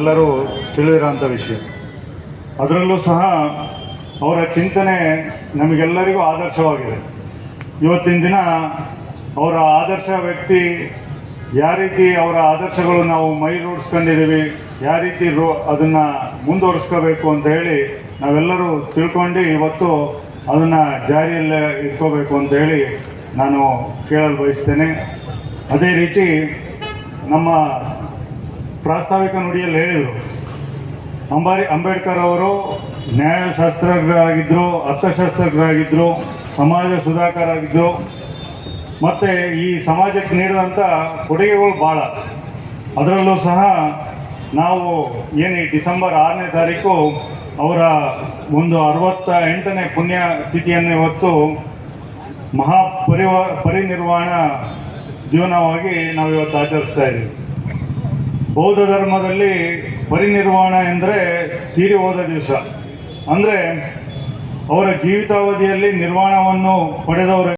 ಎಲ್ಲರೂ ತಿಳಿದಿರೋಂಥ ವಿಷಯ. ಅದರಲ್ಲೂ ಸಹ ಅವರ ಚಿಂತನೆ ನಮಗೆಲ್ಲರಿಗೂ ಆದರ್ಶವಾಗಿದೆ. ಇವತ್ತಿನ ದಿನ ಅವರ ಆದರ್ಶ ವ್ಯಕ್ತಿ ಯಾವ ರೀತಿ ಅವರ ಆದರ್ಶಗಳು ನಾವು ಮೈ ರೂಢಿಸ್ಕೊಂಡಿದ್ದೀವಿ, ಯಾವ ರೀತಿ ಅದನ್ನು ಮುಂದುವರಿಸ್ಕೋಬೇಕು ಅಂತ ಹೇಳಿ ನಾವೆಲ್ಲರೂ ತಿಳ್ಕೊಂಡು ಇವತ್ತು ಅದನ್ನು ಜಾರಿಯಲ್ಲಿ ಇಟ್ಕೋಬೇಕು ಅಂತ ಹೇಳಿ ನಾನು ಕೇಳಲು ಬಯಸ್ತೇನೆ. ಅದೇ ರೀತಿ ನಮ್ಮ ಪ್ರಾಸ್ತಾವಿಕ ನುಡಿಯಲ್ಲಿ ಹೇಳಿದರು, ಅಂಬೇಡ್ಕರ್ ಅವರು ನ್ಯಾಯಶಾಸ್ತ್ರಜ್ಞರಾಗಿದ್ದರು, ಅರ್ಥಶಾಸ್ತ್ರಜ್ಞರಾಗಿದ್ದರು, ಸಮಾಜ ಸುಧಾಕರಾಗಿದ್ದರು. ಮತ್ತು ಈ ಸಮಾಜಕ್ಕೆ ನೀಡಿದಂಥ ಕೊಡುಗೆಗಳು ಭಾಳ. ಅದರಲ್ಲೂ ಸಹ ನಾವು ಏನು ಈ ಡಿಸೆಂಬರ್ 6ನೇ ತಾರೀಕು ಅವರ ಒಂದು 68ನೇ ಪುಣ್ಯ ತಿಥಿಯನ್ನು ಇವತ್ತು ಪರಿನಿರ್ವಾಣ ಜೀವನವಾಗಿ ನಾವು ಇವತ್ತು ಆಚರಿಸ್ತಾ ಇದ್ದೀವಿ. ಬೌದ್ಧ ಧರ್ಮದಲ್ಲಿ ಪರಿನಿರ್ವಾಣ ಎಂದರೆ ತೀರಿ ಹೋದ ದಿವಸ, ಅಂದರೆ ಅವರ ಜೀವಿತಾವಧಿಯಲ್ಲಿ ನಿರ್ವಾಣವನ್ನು ಪಡೆದವರು